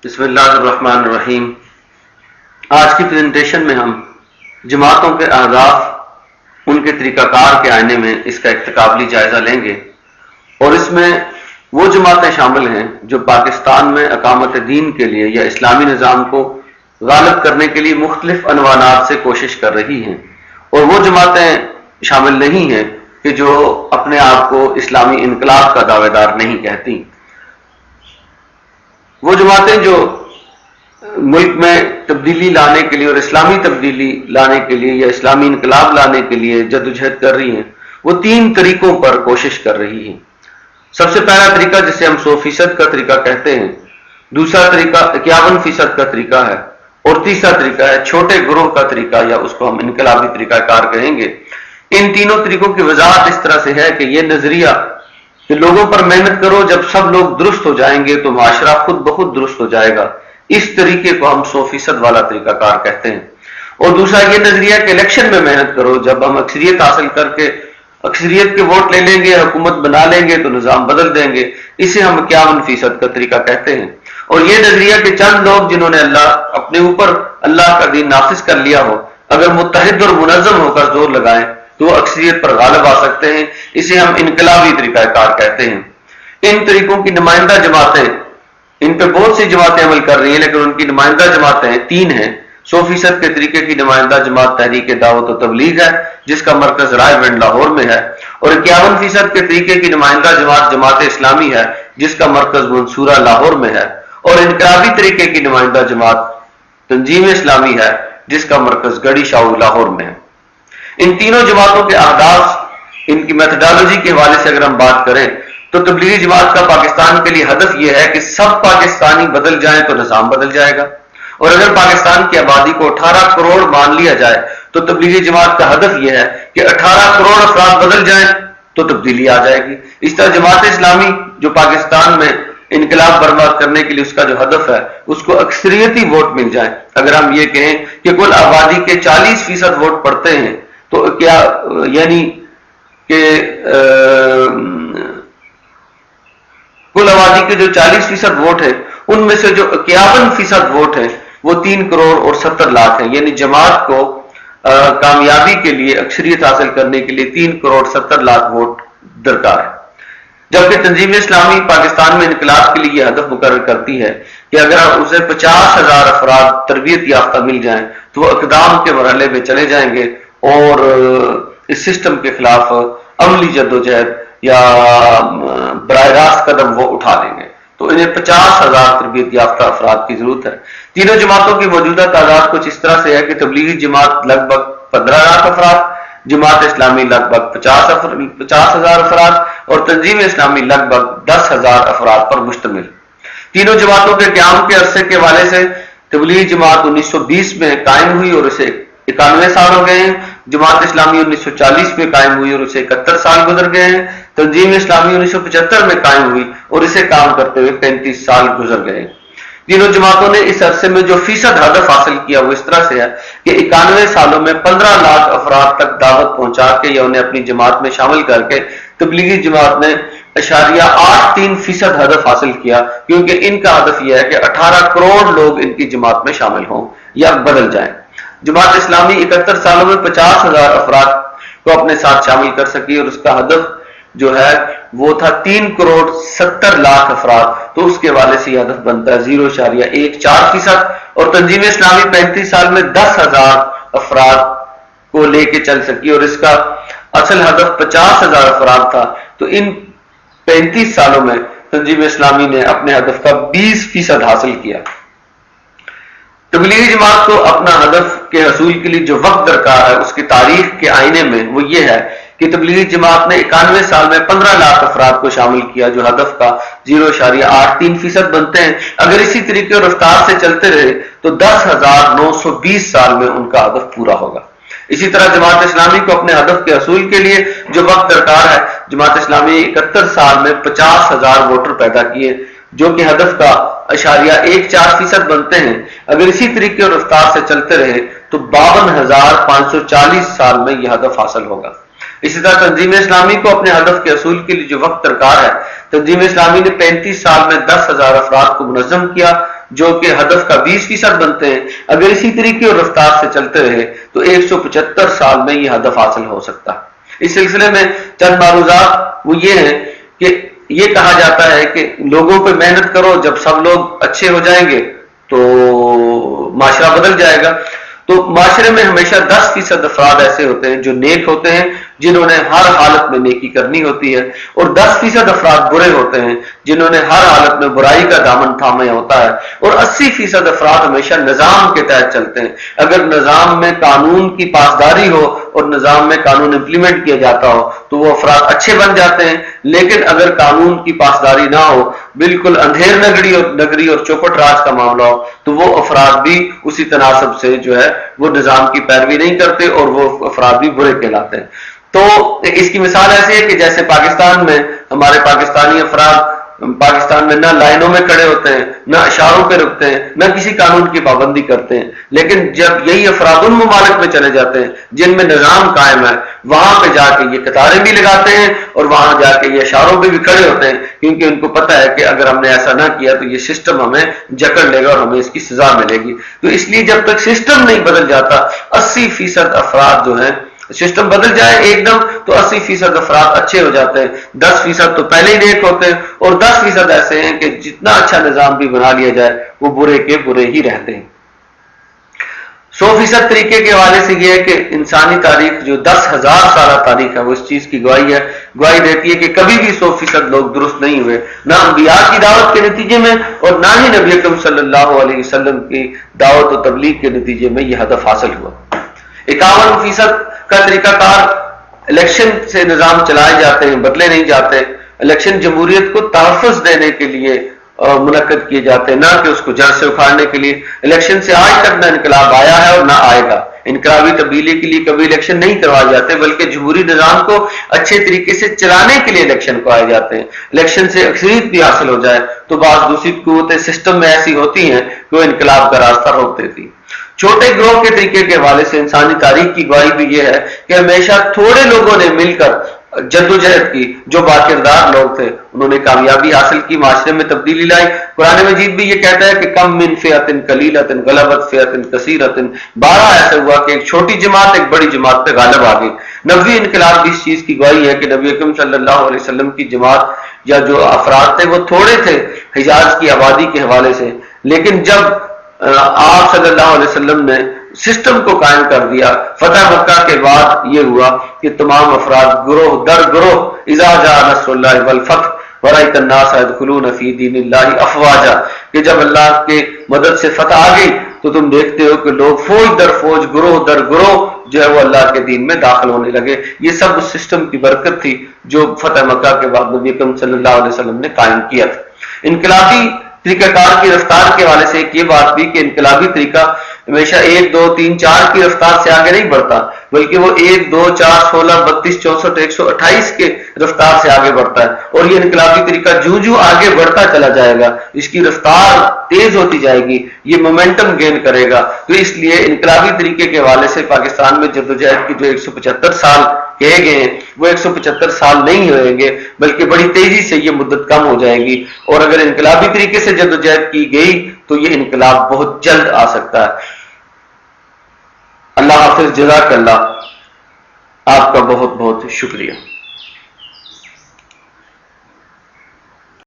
بسم اللہ الرحمن الرحیم۔ آج کی پریزنٹیشن میں ہم جماعتوں کے اہداف، ان کے طریقہ کار کے آئینے میں اس کا ایک تقابلی جائزہ لیں گے، اور اس میں وہ جماعتیں شامل ہیں جو پاکستان میں اقامت دین کے لیے یا اسلامی نظام کو غالب کرنے کے لیے مختلف عنوانات سے کوشش کر رہی ہیں، اور وہ جماعتیں شامل نہیں ہیں کہ جو اپنے آپ کو اسلامی انقلاب کا دعوے دار نہیں کہتی۔ وہ جماعتیں جو ملک میں تبدیلی لانے کے لیے اور اسلامی تبدیلی لانے کے لیے یا اسلامی انقلاب لانے کے لیے جدوجہد کر رہی ہیں، وہ 3 طریقوں پر کوشش کر رہی ہیں۔ سب سے پہلا طریقہ جسے ہم 100% کا طریقہ کہتے ہیں، دوسرا طریقہ 51% کا طریقہ ہے، اور تیسرا طریقہ ہے چھوٹے گروہ کا طریقہ، یا اس کو ہم انقلابی طریقہ کار کہیں گے۔ ان تینوں طریقوں کی وضاحت اس طرح سے ہے کہ یہ نظریہ کہ لوگوں پر محنت کرو، جب سب لوگ درست ہو جائیں گے تو معاشرہ خود بخود درست ہو جائے گا، اس طریقے کو ہم 100% والا طریقہ کار کہتے ہیں۔ اور دوسرا یہ نظریہ کہ الیکشن میں محنت کرو، جب ہم اکثریت حاصل کر کے اکثریت کے ووٹ لے لیں گے، حکومت بنا لیں گے تو نظام بدل دیں گے، اسے ہم 51% کا طریقہ کہتے ہیں۔ اور یہ نظریہ کہ چند لوگ جنہوں نے اپنے اوپر اللہ کا دین نافذ کر لیا ہو، اگر متحد اور منظم ہو کر زور لگائیں تو وہ اکثریت پر غالب آ سکتے ہیں، اسے ہم انقلابی طریقہ کار کہتے ہیں۔ ان طریقوں کی نمائندہ جماعتیں، ان پہ بہت سی جماعتیں عمل کر رہی ہیں، لیکن ان کی نمائندہ جماعتیں 3 ہیں۔ 100% کے طریقے کی نمائندہ جماعت تحریک دعوت و تبلیغ ہے، جس کا مرکز رائے بینڈ لاہور میں ہے، اور 51% کے طریقے کی نمائندہ جماعت جماعت اسلامی ہے، جس کا مرکز منصورہ لاہور میں ہے، اور انقلابی طریقے کی نمائندہ جماعت تنظیم اسلامی ہے، جس کا مرکز گڑھی شاہو لاہور میں ہے۔ ان تینوں جماعتوں کے اہداف، ان کی میتھڈالوجی کے حوالے سے اگر ہم بات کریں تو تبلیغی جماعت کا پاکستان کے لیے ہدف یہ ہے کہ سب پاکستانی بدل جائیں تو نظام بدل جائے گا، اور اگر پاکستان کی آبادی کو 18 کروڑ مان لیا جائے تو تبلیغی جماعت کا ہدف یہ ہے کہ 18 کروڑ افراد بدل جائیں تو تبدیلی آ جائے گی۔ اس طرح جماعت اسلامی جو پاکستان میں انقلاب برپا کرنے کے لیے اس کا جو ہدف ہے، اس کو اکثریتی ووٹ مل جائیں۔ اگر ہم یہ کہیں کہ کل آبادی کے 40% ووٹ پڑتے ہیں تو کیا یعنی کہ کل آبادی کے جو 40% ووٹ ہیں ان میں سے جو 51% ووٹ ہیں وہ 3 کروڑ اور 70 لاکھ ہیں، یعنی جماعت کو کامیابی کے لیے اکثریت حاصل کرنے کے لیے 3 کروڑ 70 لاکھ ووٹ درکار ہے۔ جبکہ تنظیم اسلامی پاکستان میں انقلاب کے لیے یہ ہدف مقرر کرتی ہے کہ اگر اسے 50,000 افراد تربیت یافتہ مل جائیں تو وہ اقدام کے مرحلے میں چلے جائیں گے اور اس سسٹم کے خلاف عملی جدوجہد یا براہ راست قدم وہ اٹھا لیں گے۔ تو انہیں 50,000 تربیت یافتہ افراد کی ضرورت ہے۔ تینوں جماعتوں کی موجودہ تعداد کچھ اس طرح سے ہے کہ تبلیغی جماعت لگ بھگ 15 لاکھ افراد، جماعت اسلامی لگ بھگ 50,000 افراد، اور تنظیم اسلامی لگ بھگ 10,000 افراد پر مشتمل۔ تینوں جماعتوں کے قیام کے عرصے کے حوالے سے تبلیغی جماعت 1920 میں قائم ہوئی اور اسے 91 سال ہو گئے ہیں، جماعت اسلامی 1940 میں قائم ہوئی اور اسے 71 سال گزر گئے ہیں، تنظیم اسلامی 1975 میں قائم ہوئی اور اسے کام کرتے ہوئے 35 سال گزر گئے ہیں۔ تینوں جماعتوں نے اس عرصے میں جو فیصد ہدف حاصل کیا وہ اس طرح سے ہے کہ 91 سالوں میں 15 لاکھ افراد تک دعوت پہنچا کے یا انہیں اپنی جماعت میں شامل کر کے تبلیغی جماعت نے 0.83% ہدف حاصل کیا، کیونکہ ان کا ہدف یہ ہے کہ 18 کروڑ لوگ ان کی جماعت میں شامل ہوں یا بدل جائیں۔ جماعت اسلامی 71 سالوں میں 50,000 افراد کو اپنے ساتھ شامل کر سکی اور اس کا ہدف جو ہے وہ تھا 3 کروڑ 70 لاکھ افراد، تو اس کے حوالے سے یہ ہدف بنتا ہے 0.14%، اور تنظیم اسلامی 35 سال میں 10,000 افراد کو لے کے چل سکی اور اس کا اصل ہدف 50,000 افراد تھا۔ تو ان 35 سالوں میں تنظیم اسلامی نے اپنے ہدف کا 20% حاصل کیا۔ تبلیغی جماعت کو اپنا ہدف کے حصول کے لیے جو وقت درکار ہے اس کی تاریخ کے آئینے میں وہ یہ ہے کہ تبلیغی جماعت نے 91 سال میں 15 لاکھ افراد کو شامل کیا جو ہدف کا 0.83% بنتے ہیں۔ اگر اسی طریقے اور رفتار سے چلتے رہے تو 10,920 سال میں ان کا ہدف پورا ہوگا۔ اسی طرح جماعت اسلامی کو اپنے ہدف کے حصول کے لیے جو وقت درکار ہے، جماعت اسلامی 71 سال میں 50,000 ووٹر پیدا کیے جو کہ ہدف کا 0.14% بنتے ہیں۔ اگر اسی طریقے اور رفتار سے چلتے رہے تو 52,540 سال میں یہ ہدف حاصل ہوگا۔ اسی طرح تنظیم اسلامی کو اپنے ہدف کے حصول کے لیے جو وقت درکار ہے، تنظیم اسلامی نے 35 سال میں 10,000 افراد کو منظم کیا جو کہ ہدف کا 20% بنتے ہیں، اگر اسی طریقے اور رفتار سے چلتے رہے تو 175 سال میں یہ ہدف حاصل ہو سکتا ہے۔ اس سلسلے میں چند معروضات وہ یہ ہیں کہ یہ کہا جاتا ہے کہ لوگوں پہ محنت کرو، جب سب لوگ اچھے ہو جائیں گے تو معاشرہ بدل جائے گا۔ تو معاشرے میں ہمیشہ 10% افراد ایسے ہوتے ہیں جو نیک ہوتے ہیں، جنہوں نے ہر حالت میں نیکی کرنی ہوتی ہے، اور 10% افراد برے ہوتے ہیں جنہوں نے ہر حالت میں برائی کا دامن تھامے ہوتا ہے، اور 80% افراد ہمیشہ نظام کے تحت چلتے ہیں۔ اگر نظام میں قانون کی پاسداری ہو اور نظام میں قانون امپلیمنٹ کیا جاتا ہو تو وہ افراد اچھے بن جاتے ہیں، لیکن اگر قانون کی پاسداری نہ ہو، بالکل اندھیر نگری اور چوپٹ راج کا معاملہ ہو، تو وہ افراد بھی اسی تناسب سے جو ہے وہ نظام کی پیروی نہیں کرتے اور وہ افراد بھی برے کہلاتے ہیں۔ تو اس کی مثال ایسی ہے کہ جیسے پاکستان میں ہمارے پاکستانی افراد پاکستان میں نہ لائنوں میں کھڑے ہوتے ہیں، نہ اشاروں پہ رکتے ہیں، نہ کسی قانون کی پابندی کرتے ہیں، لیکن جب یہی افراد ان ممالک میں چلے جاتے ہیں جن میں نظام قائم ہے، وہاں پہ جا کے یہ قطاریں بھی لگاتے ہیں اور وہاں جا کے یہ اشاروں پہ بھی کھڑے ہوتے ہیں، کیونکہ ان کو پتہ ہے کہ اگر ہم نے ایسا نہ کیا تو یہ سسٹم ہمیں جکڑ لے گا اور ہمیں اس کی سزا ملے گی۔ تو اس لیے جب تک سسٹم نہیں بدل جاتا، 80% افراد جو ہیں، سسٹم بدل جائے ایک دم تو 80% افراد اچھے ہو جاتے ہیں، 10% تو پہلے ہی نیک ہوتے ہیں، اور 10% ایسے ہیں کہ جتنا اچھا نظام بھی بنا لیا جائے وہ برے کے برے ہی رہتے ہیں۔ 100% طریقے کے حوالے سے یہ ہے کہ انسانی تاریخ جو 10,000 سالہ تاریخ ہے وہ اس چیز کی گواہی دیتی ہے کہ کبھی بھی 100% لوگ درست نہیں ہوئے، نہ انبیاء کی دعوت کے نتیجے میں اور نہ ہی نبی اکرم صلی اللہ علیہ وسلم کی دعوت و تبلیغ کے نتیجے میں یہ ہدف حاصل ہوا۔ 51% کا طریقہ کار، الیکشن سے نظام چلائے جاتے ہیں، بدلے نہیں جاتے۔ الیکشن جمہوریت کو تحفظ دینے کے لیے منعقد کیے جاتے ہیں، نہ کہ اس کو جڑ سے اکھاڑنے کے لیے۔ الیکشن سے آج تک نہ انقلاب آیا ہے اور نہ آئے گا۔ انقلابی تبدیلی کے لیے کبھی الیکشن نہیں کروائے جاتے، بلکہ جمہوری نظام کو اچھے طریقے سے چلانے کے لیے الیکشن کو آئے جاتے ہیں۔ الیکشن سے اکثریت بھی حاصل ہو جائے تو بعض دوسری قوتیں سسٹم میں ایسی ہوتی ہیں کہ وہ انقلاب کا راستہ روک دیتی۔ چھوٹے گروہ کے طریقے کے حوالے سے انسانی تاریخ کی گواہی بھی یہ ہے کہ ہمیشہ تھوڑے لوگوں نے مل کر جدوجہد کی، جو باکردار لوگ تھے انہوں نے کامیابی حاصل کی، معاشرے میں تبدیلی لائی۔ قرآن مجید بھی یہ کہتا ہے کہ کم من فئۃ قلیلۃ غلبت فئۃ کثیرۃ، 12 ایسا ہوا کہ ایک چھوٹی جماعت ایک بڑی جماعت پہ غالب آ گئی۔ نبوی انقلاب بھی اس چیز کی گواہی ہے کہ نبی اکرم صلی اللہ علیہ وسلم کی جماعت یا جو افراد تھے وہ تھوڑے تھے حجاز کی آبادی کے حوالے سے، لیکن جب آپ صلی اللہ علیہ وسلم نے سسٹم کو قائم کر دیا، فتح مکہ کے بعد یہ ہوا کہ تمام افراد گروہ در گروہ اذا جاء نصر اللہ والفتح ورأیت الناس يدخلون فی دین اللہ افواجا، کہ جب اللہ کے مدد سے فتح آ گئی تو تم دیکھتے ہو کہ لوگ فوج در فوج، گروہ در گروہ جو ہے وہ اللہ کے دین میں داخل ہونے لگے۔ یہ سب اس سسٹم کی برکت تھی جو فتح مکہ کے بعد نبی اکرم صلی اللہ علیہ وسلم نے قائم کیا تھا۔ انقلابی طریقہ کار کی رفتار کے حوالے سے ایک یہ بات بھی کہ انقلابی طریقہ ہمیشہ 1 2 3 4 کی رفتار سے آگے نہیں بڑھتا، بلکہ وہ 1 2 4 16 32 64 128 کے رفتار سے آگے بڑھتا ہے، اور یہ انقلابی طریقہ جو آگے بڑھتا چلا جائے گا اس کی رفتار تیز ہوتی جائے گی، یہ مومنٹم گین کرے گا۔ تو اس لیے انقلابی طریقے کے حوالے سے پاکستان میں جدوجہد کی جو 175 سال کہے گئے ہیں وہ 175 سال نہیں ہوئیں گے، بلکہ بڑی تیزی سے یہ مدت کم ہو جائے گی، اور اگر انقلابی طریقے سے جدوجہد کی گئی تو یہ انقلاب بہت جلد آ سکتا ہے۔ اللہ حافظ، جزاک اللہ، آپ کا بہت بہت شکریہ۔